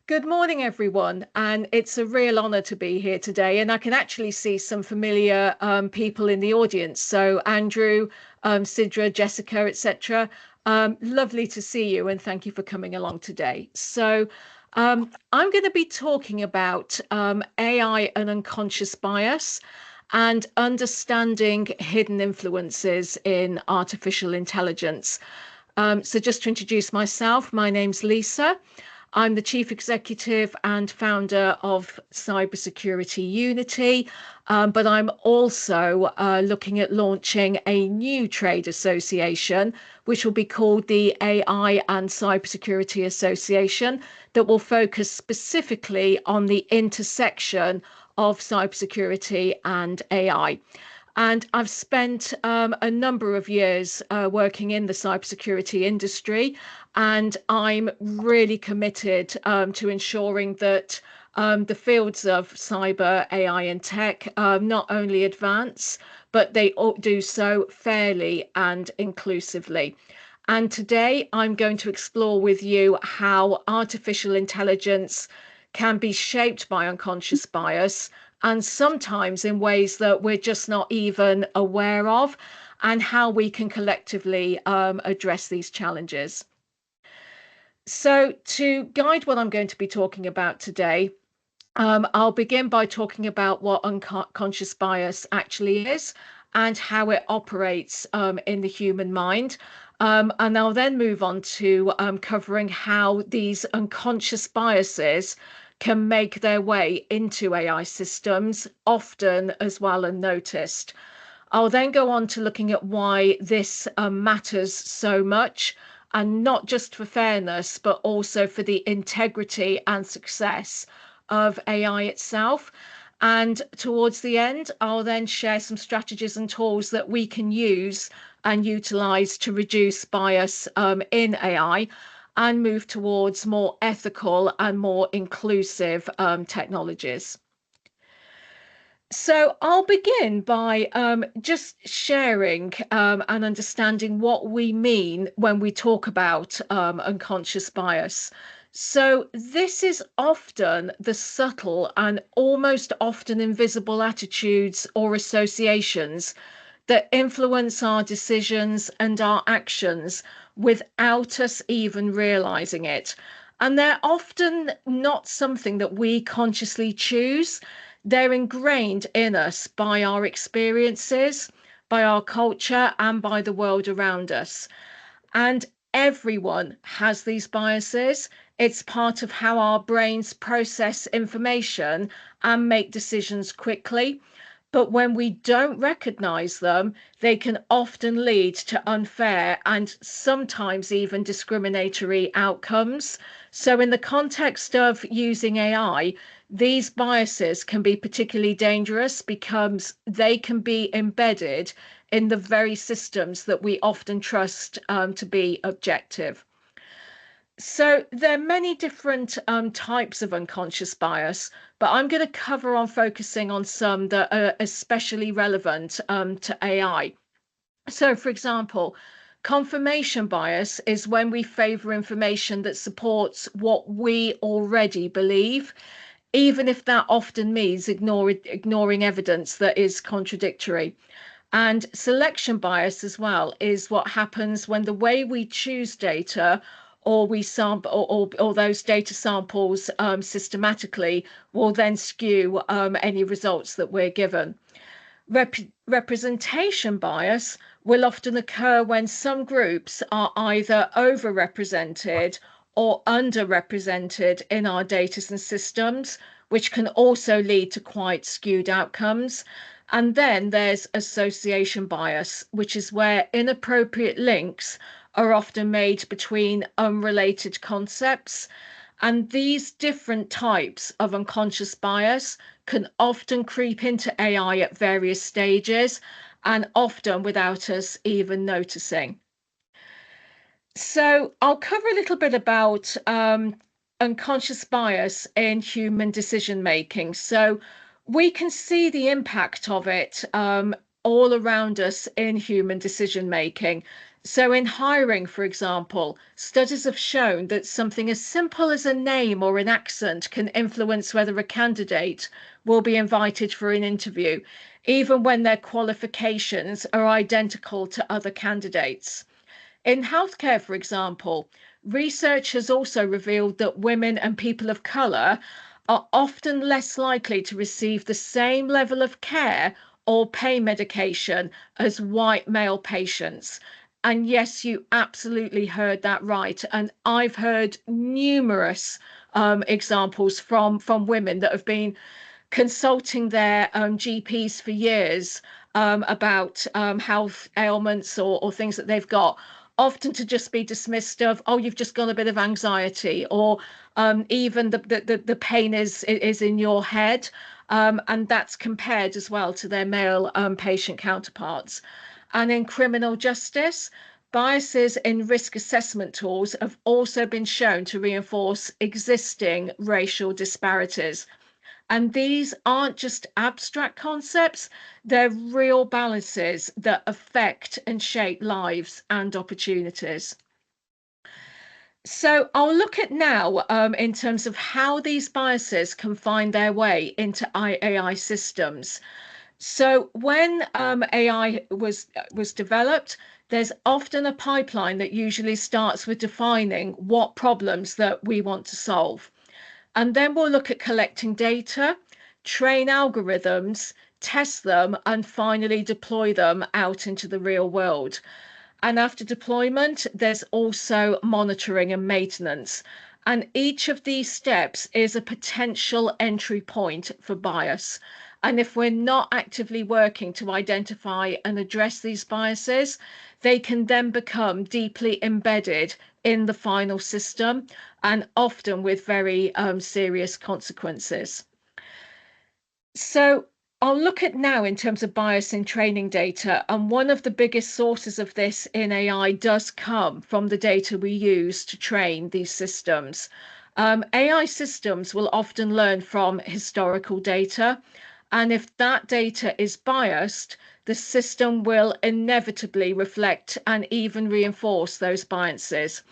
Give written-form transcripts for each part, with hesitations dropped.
Good morning, everyone, and it's a real honor to be here today. And I can actually see some familiar people in the audience. So Andrew, Sidra, Jessica, etc. Lovely to see you, and thank you for coming along today. I'm going to be talking about AI and unconscious bias and understanding hidden influences in artificial intelligence. So just to introduce myself, my name's Lisa. I'm the Chief Executive and founder of Cybersecurity Unity, but I'm also looking at launching a new trade association, which will be called the AI and Cybersecurity Association, that will focus specifically on the intersection of cybersecurity and AI. And I've spent a number of years working in the cybersecurity industry, and I'm really committed to ensuring that the fields of cyber, AI, and tech not only advance, but they do so fairly and inclusively. And today I'm going to explore with you how artificial intelligence can be shaped by unconscious bias, and sometimes in ways that we're just not even aware of, and how we can collectively address these challenges. So, to guide what I'm going to be talking about today, I'll begin by talking about what unconscious bias actually is and how it operates in the human mind. And I'll then move on to covering how these unconscious biases can make their way into AI systems, often as well unnoticed. I'll then go on to looking at why this matters so much, and not just for fairness, but also for the integrity and success of AI itself. And towards the end, I'll then share some strategies and tools that we can use and utilize to reduce bias in AI and move towards more ethical and more inclusive technologies. So I'll begin by just sharing and understanding what we mean when we talk about unconscious bias. So this is often the subtle and almost often invisible attitudes or associations that influence our decisions and our actions without us even realizing it. And they're often not something that we consciously choose. They're ingrained in us by our experiences, by our culture, and by the world around us. And everyone has these biases. It's part of how our brains process information and make decisions quickly. But when we don't recognize them, they can often lead to unfair and sometimes even discriminatory outcomes. So, in the context of using AI, these biases can be particularly dangerous because they can be embedded in the very systems that we often trust to be objective. So there are many different types of unconscious bias, but I'm going to cover on focusing on some that are especially relevant to AI. So, for example, confirmation bias is when we favor information that supports what we already believe, even if that often means ignoring evidence that is contradictory. And selection bias as well is what happens when the way we choose data or we sample or those data samples systematically will then skew any results that we're given. Representation bias will often occur when some groups are either overrepresented or underrepresented in our data and systems, which can also lead to quite skewed outcomes. And then there's association bias, which is where inappropriate links are often made between unrelated concepts. And these different types of unconscious bias can often creep into AI at various stages and often without us even noticing. So I'll cover a little bit about unconscious bias in human decision making. So we can see the impact of it all around us in human decision making. So, in hiring, for example, studies have shown that something as simple as a name or an accent can influence whether a candidate will be invited for an interview, even when their qualifications are identical to other candidates. In healthcare, for example, research has also revealed that women and people of colour are often less likely to receive the same level of care or pain medication as white male patients. And yes, you absolutely heard that right. And I've heard numerous examples from women that have been consulting their GPs for years about health ailments or things that they've got, often to just be dismissed of, oh, you've just got a bit of anxiety, or even the pain is in your head. And that's compared as well to their male patient counterparts. And in criminal justice, biases in risk assessment tools have also been shown to reinforce existing racial disparities. And these aren't just abstract concepts, they're real balances that affect and shape lives and opportunities. So I'll look at now in terms of how these biases can find their way into AI systems. So when AI was developed, there's often a pipeline that usually starts with defining what problems that we want to solve. And then we'll look at collecting data, train algorithms, test them, and finally deploy them out into the real world. And after deployment, there's also monitoring and maintenance. And each of these steps is a potential entry point for bias. And if we're not actively working to identify and address these biases, they can then become deeply embedded in the final system and often with very serious consequences. So I'll look at now in terms of bias in training data, and one of the biggest sources of this in AI does come from the data we use to train these systems. AI systems will often learn from historical data, and if that data is biased, the system will inevitably reflect and even reinforce those biases.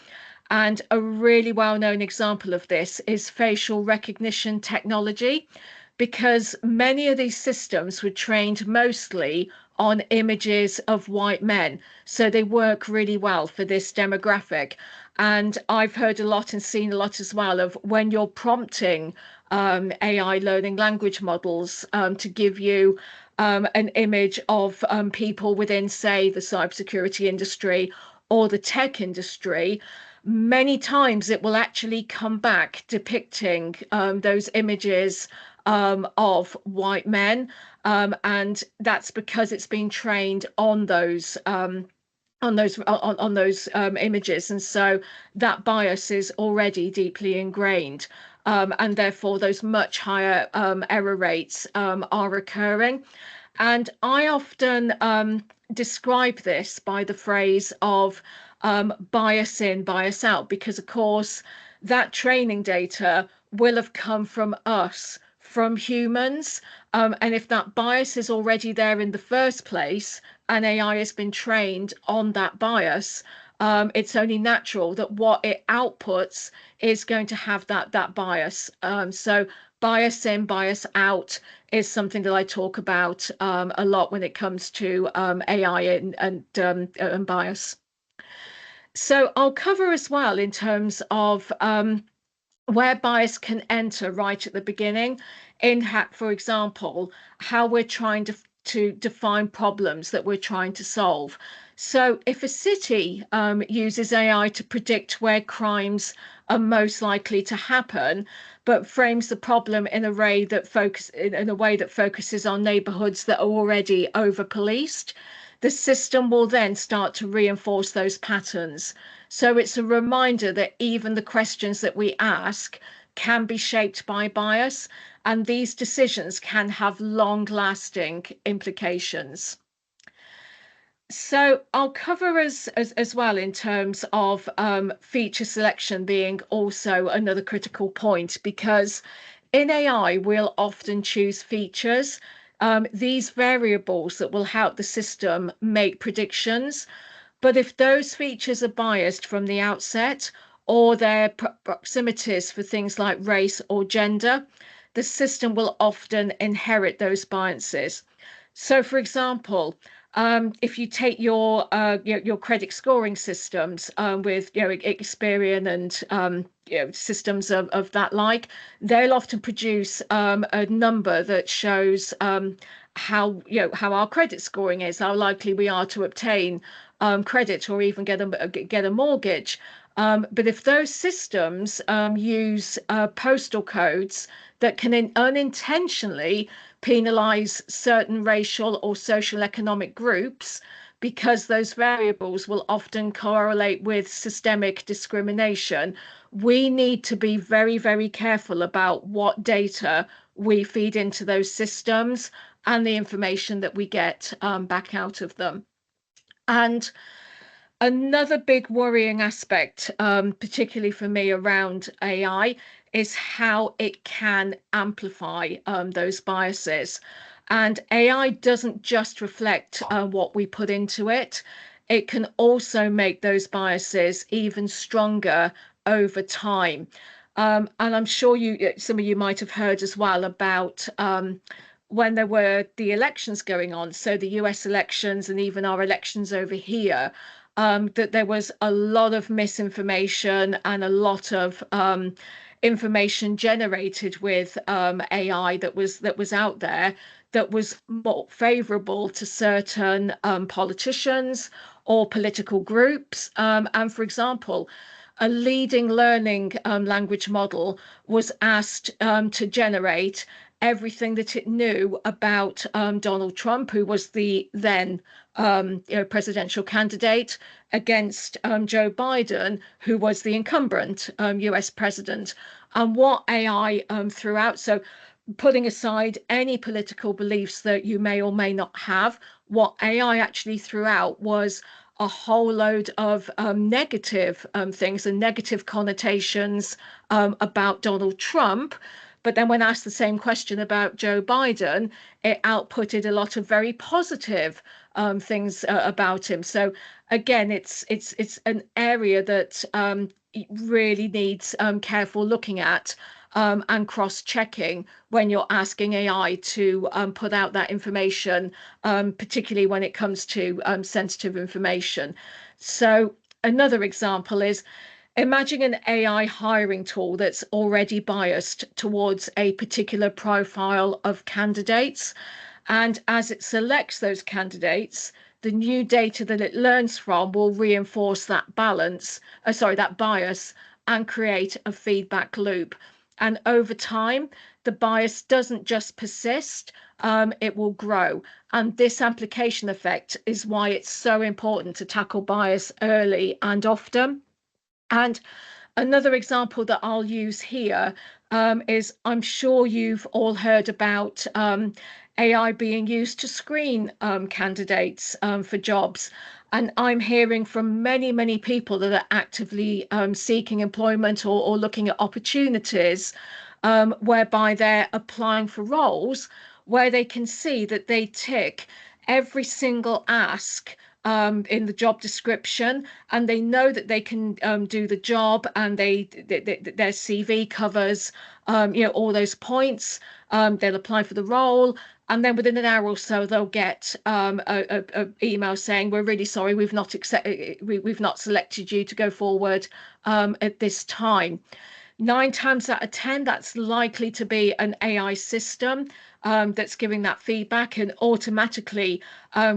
And a really well known example of this is facial recognition technology, because many of these systems were trained mostly on images of white men. So they work really well for this demographic. And I've heard a lot and seen a lot as well of when you're prompting AI learning language models to give you an image of people within, say, the cybersecurity industry or the tech industry, many times it will actually come back depicting those images of white men, and that's because it's been trained on those images, and so that bias is already deeply ingrained, and therefore those much higher error rates are occurring. And I often describe this by the phrase of bias in, bias out, because of course that training data will have come from us, from humans. And if that bias is already there in the first place and AI has been trained on that bias, it's only natural that what it outputs is going to have that bias. So bias in, bias out is something that I talk about a lot when it comes to AI and bias. So I'll cover as well in terms of where bias can enter right at the beginning, for example, how we're trying to define problems that we're trying to solve. So if a city uses AI to predict where crimes are most likely to happen, but frames the problem in a way that focuses on neighborhoods that are already over policed, the system will then start to reinforce those patterns. So it's a reminder that even the questions that we ask can be shaped by bias, and these decisions can have long-lasting implications. So I'll cover as well in terms of feature selection being also another critical point, because in AI we'll often choose features, these variables that will help the system make predictions. But if those features are biased from the outset, or their proximities for things like race or gender, the system will often inherit those biases. So, for example, if you take your credit scoring systems with Experian and systems of that like, they'll often produce a number that shows how our credit scoring is, how likely we are to obtain credit or even get a mortgage. But if those systems use postal codes that can unintentionally penalize certain racial or social economic groups, because those variables will often correlate with systemic discrimination, we need to be very, very careful about what data we feed into those systems and the information that we get back out of them. And another big worrying aspect, particularly for me around AI, is how it can amplify those biases. And AI doesn't just reflect what we put into it, it can also make those biases even stronger over time. And I'm sure some of you might have heard as well about when there were the elections going on, so the US elections and even our elections over here, that there was a lot of misinformation and a lot of information generated with AI that was out there that was more favorable to certain politicians or political groups. And for example, a leading learning language model was asked to generate everything that it knew about Donald Trump, who was the then presidential candidate, against Joe Biden, who was the incumbent US president. And what AI threw out, so putting aside any political beliefs that you may or may not have, what AI actually threw out was a whole load of negative things and negative connotations about Donald Trump. But then when asked the same question about Joe Biden, it outputted a lot of very positive things about him. So again, it's an area that really needs careful looking at and cross-checking when you're asking AI to put out that information, particularly when it comes to sensitive information. So another example is imagine an AI hiring tool that's already biased towards a particular profile of candidates. And as it selects those candidates, the new data that it learns from will reinforce that that bias, and create a feedback loop. And over time, the bias doesn't just persist, it will grow. And this amplification effect is why it's so important to tackle bias early and often. And another example that I'll use here is I'm sure you've all heard about AI being used to screen candidates for jobs. And I'm hearing from many, many people that are actively seeking employment or looking at opportunities whereby they're applying for roles where they can see that they tick every single ask in the job description, and they know that they can do the job, and their CV covers all those points. They'll apply for the role, and then within an hour or so they'll get a email saying, we're really sorry, we've not selected you to go forward at this time. 9 times out of 10, that's likely to be an AI system that's giving that feedback and automatically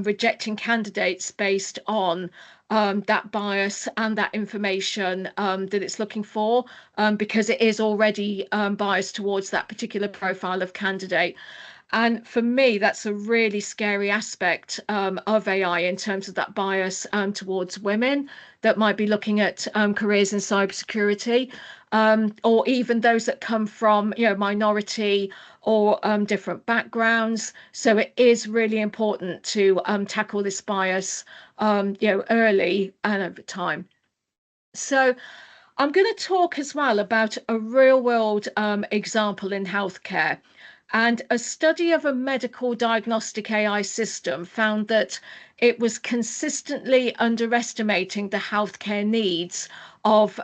rejecting candidates based on that bias and that information that it's looking for, because it is already biased towards that particular profile of candidate. And for me, that's a really scary aspect of AI in terms of that bias towards women that might be looking at careers in cybersecurity, or even those that come from minority or different backgrounds. So it is really important to tackle this bias early and over time. So I'm going to talk as well about a real world example in healthcare. And a study of a medical diagnostic AI system found that it was consistently underestimating the healthcare needs of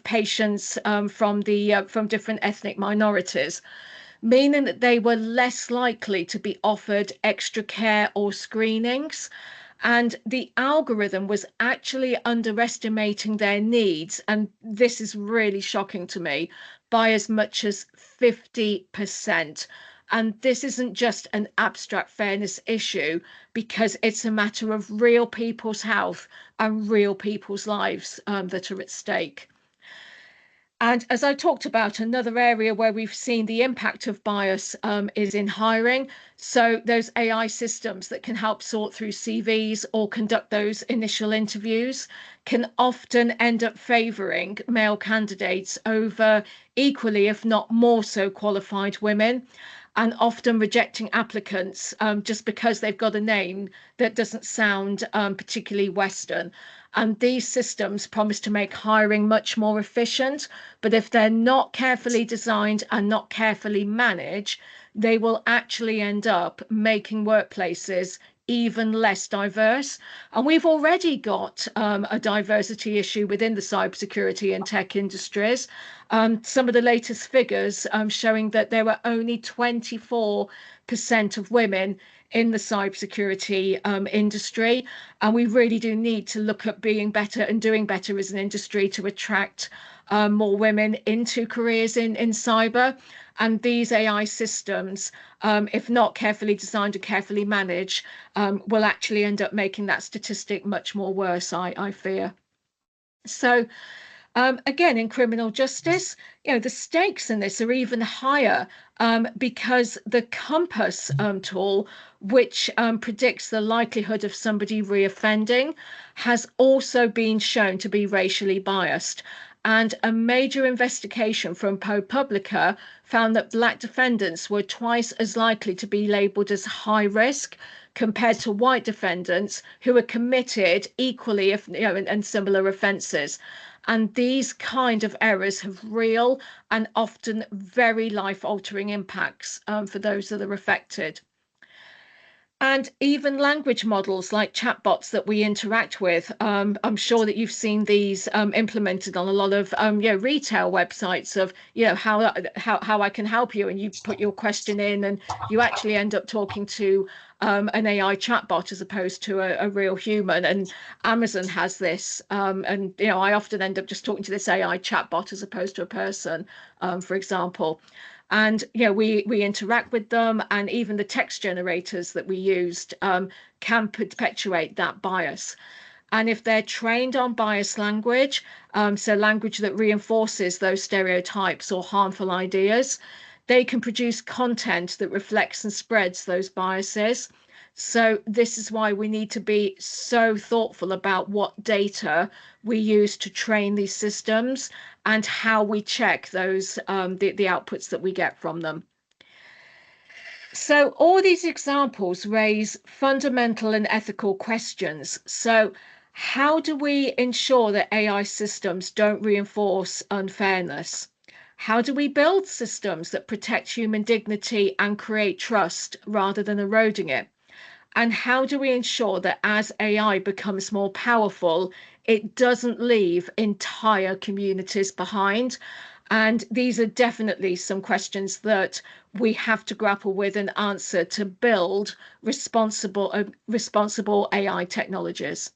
patients from different ethnic minorities, meaning that they were less likely to be offered extra care or screenings. And the algorithm was actually underestimating their needs. And this is really shocking to me, by as much as 50%. And this isn't just an abstract fairness issue, because it's a matter of real people's health and real people's lives that are at stake. And as I talked about, another area where we've seen the impact of bias is in hiring. So those AI systems that can help sort through CVs or conduct those initial interviews can often end up favoring male candidates over equally, if not more so, qualified women, and often rejecting applicants just because they've got a name that doesn't sound particularly Western. And these systems promise to make hiring much more efficient, but if they're not carefully designed and not carefully managed, they will actually end up making workplaces even less diverse. And we've already got a diversity issue within the cybersecurity and tech industries. Some of the latest figures showing that there were only 24% of women in the cybersecurity industry. And we really do need to look at being better and doing better as an industry to attract more women into careers in cyber. And these AI systems, if not carefully designed and carefully managed, will actually end up making that statistic much more worse, I fear. So again, in criminal justice, the stakes in this are even higher because the Compass tool, which predicts the likelihood of somebody reoffending, has also been shown to be racially biased. And a major investigation from ProPublica found that Black defendants were twice as likely to be labelled as high risk compared to white defendants who were committed equally, if and similar offences. And these kind of errors have real and often very life-altering impacts for those that are affected. And even language models like chatbots that we interact with. I'm sure that you've seen these implemented on a lot of retail websites of how I can help you, and you put your question in, and you actually end up talking to an AI chatbot as opposed to a real human. And Amazon has this, and I often end up just talking to this AI chatbot as opposed to a person, for example. And we interact with them, and even the text generators that we used can perpetuate that bias. And if they're trained on biased language, so language that reinforces those stereotypes or harmful ideas, they can produce content that reflects and spreads those biases. So this is why we need to be so thoughtful about what data we use to train these systems and how we check those the outputs that we get from them. So all these examples raise fundamental and ethical questions. So how do we ensure that AI systems don't reinforce unfairness? How do we build systems that protect human dignity and create trust rather than eroding it? And how do we ensure that as AI becomes more powerful, it doesn't leave entire communities behind? And these are definitely some questions that we have to grapple with and answer to build responsible AI technologies.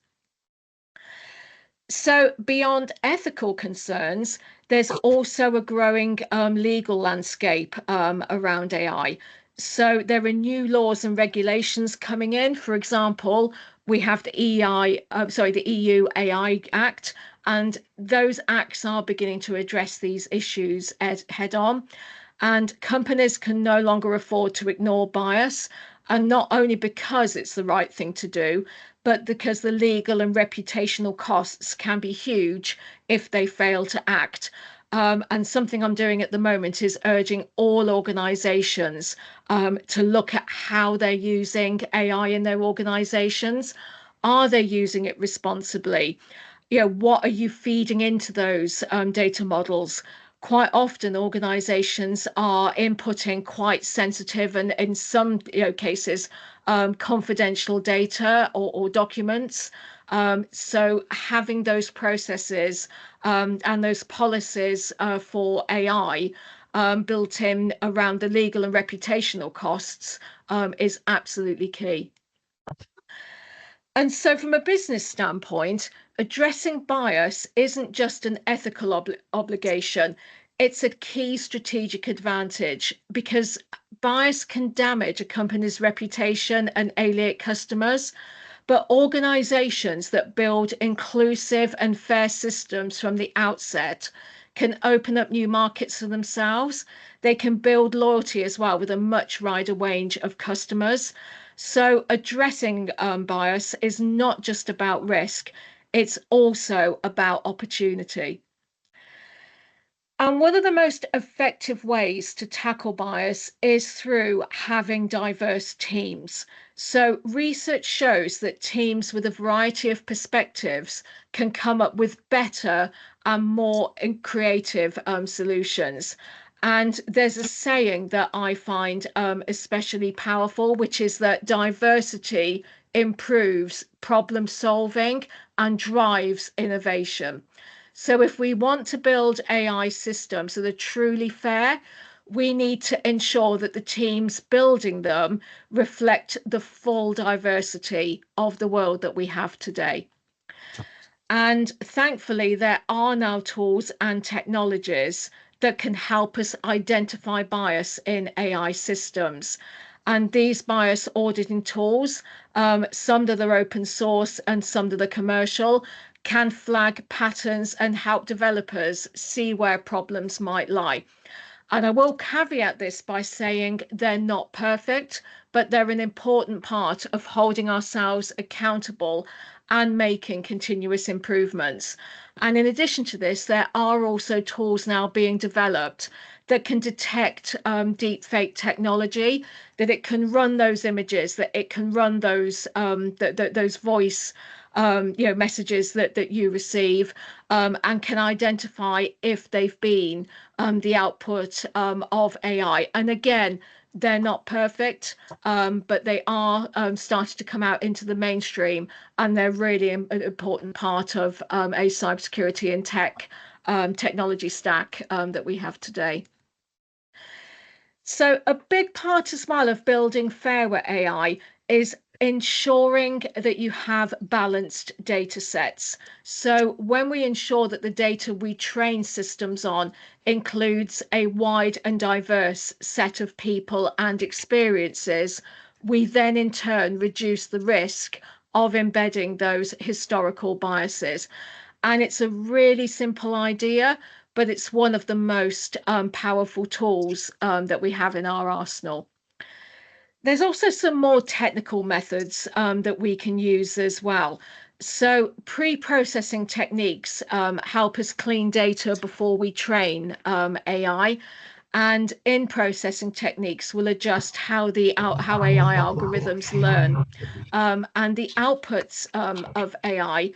So beyond ethical concerns, there's also a growing legal landscape around AI. So there are new laws and regulations coming in. For example, we have the the EU AI Act, and those acts are beginning to address these issues head on. And companies can no longer afford to ignore bias, and not only because it's the right thing to do, but because the legal and reputational costs can be huge if they fail to act. And something I'm doing at the moment is urging all organizations to look at how they're using AI in their organizations. Are they using it responsibly? What are you feeding into those data models? quite often organizations are inputting quite sensitive and in some cases confidential data or documents. So having those processes and those policies for AI built in around the legal and reputational costs is absolutely key. And so, from a business standpoint, addressing bias isn't just an ethical obligation, it's a key strategic advantage because bias can damage a company's reputation and alienate customers. But organizations that build inclusive and fair systems from the outset can open up new markets for themselves. They can build loyalty as well with a much wider range of customers. So addressing bias is not just about risk, it's also about opportunity. And one of the most effective ways to tackle bias is through having diverse teams. So, research shows that teams with a variety of perspectives can come up with better and more creative solutions. And there's a saying that I find especially powerful, which is that diversity improves problem solving and drives innovation. So if we want to build AI systems that are truly fair, we need to ensure that the teams building them reflect the full diversity of the world that we have today. And thankfully, there are now tools and technologies that can help us identify bias in AI systems. And these bias auditing tools, some that are open source and some that are commercial, can flag patterns and help developers see where problems might lie. And I will caveat this by saying they're not perfect, but they're an important part of holding ourselves accountable and making continuous improvements. And in addition to this, there are also tools now being developed that can detect deep fake technology, that it can run those images, that it can run those those voice messages that you receive, and can identify if they've been the output of AI. And again, they're not perfect, but they are starting to come out into the mainstream, and they're really an important part of a cybersecurity and technology stack that we have today. So a big part as well of building fairer AI is ensuring that you have balanced data sets. So when we ensure that the data we train systems on includes a wide and diverse set of people and experiences, we then in turn reduce the risk of embedding those historical biases. And it's a really simple idea, but it's one of the most powerful tools that we have in our arsenal. There's also some more technical methods that we can use as well. So pre-processing techniques help us clean data before we train AI, and in processing techniques will adjust how AI algorithms learn. And the outputs of AI,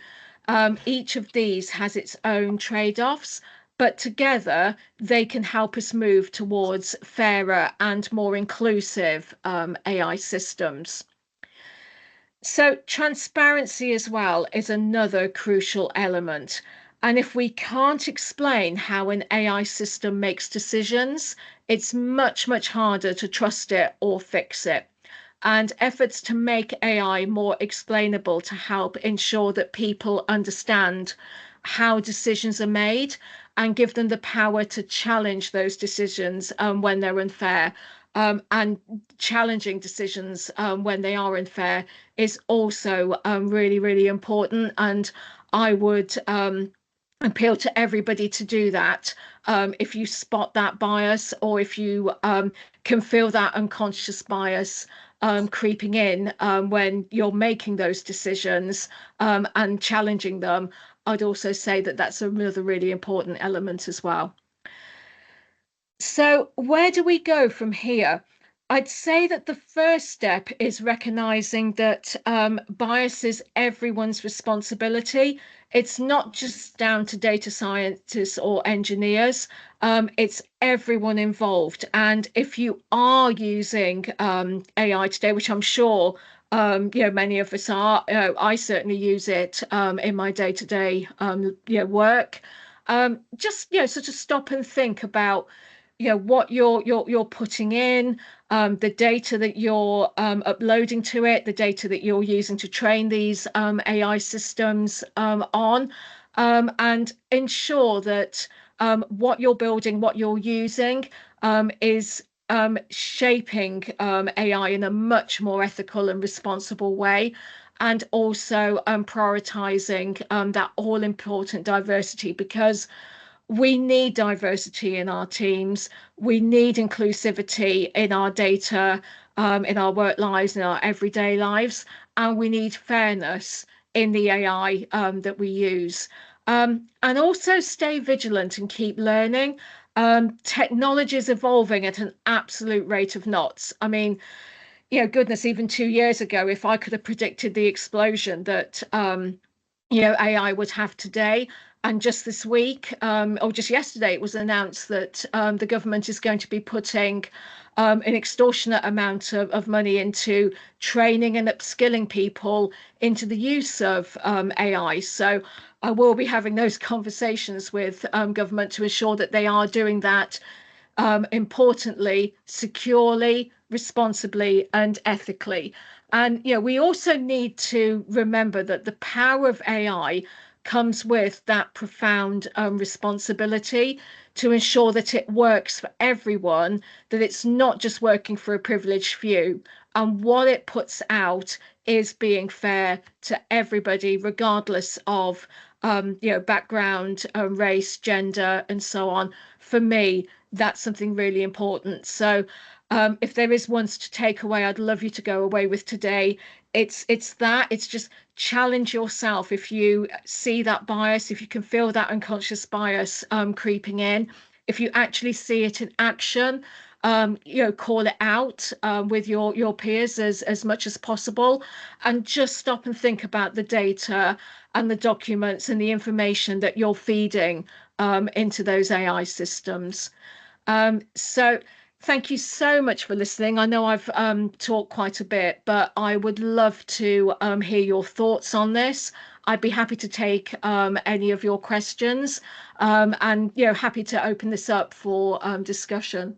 each of these has its own trade-offs, but together they can help us move towards fairer and more inclusive AI systems. So, transparency as well is another crucial element. And if we can't explain how an AI system makes decisions, it's much, much harder to trust it or fix it. And efforts to make AI more explainable to help ensure that people understand how decisions are made and give them the power to challenge those decisions when they're unfair. And challenging decisions when they are unfair is also really, really important. And I would appeal to everybody to do that. If you spot that bias, or if you can feel that unconscious bias creeping in when you're making those decisions and challenging them, I'd also say that that's another really important element as well. So, where do we go from here? I'd say that the first step is recognizing that bias is everyone's responsibility. It's not just down to data scientists or engineers. It's everyone involved. And if you are using AI today, which I'm sure many of us are, I certainly use it in my day-to-day work. Just sort of stop and think about what you're putting in, the data that you're uploading to it, the data that you're using to train these AI systems on, and ensure that what you're building, what you're using, is shaping AI in a much more ethical and responsible way. And also prioritizing that all important diversity, because we need diversity in our teams. We need inclusivity in our data, in our work lives, in our everyday lives, and we need fairness in the AI that we use. And also stay vigilant and keep learning. Technology is evolving at an absolute rate of knots. I mean, goodness, even 2 years ago, if I could have predicted the explosion that AI would have today. And just this week, or just yesterday, it was announced that the government is going to be putting an extortionate amount of money into training and upskilling people into the use of AI. So I will be having those conversations with government to ensure that they are doing that importantly, securely, responsibly, and ethically. And we also need to remember that the power of AI comes with that profound responsibility to ensure that it works for everyone, that it's not just working for a privileged few. And what it puts out is being fair to everybody, regardless of background, race, gender, and so on. For me, that's something really important. So, if there is one to take away, I'd love you to go away with today. It's just challenge yourself. If you see that bias, if you can feel that unconscious bias creeping in, if you actually see it in action, call it out with your peers as much as possible, and just stop and think about the data and the documents and the information that you're feeding into those AI systems. So thank you so much for listening. I know I've talked quite a bit, but I would love to hear your thoughts on this. I'd be happy to take any of your questions, and happy to open this up for discussion.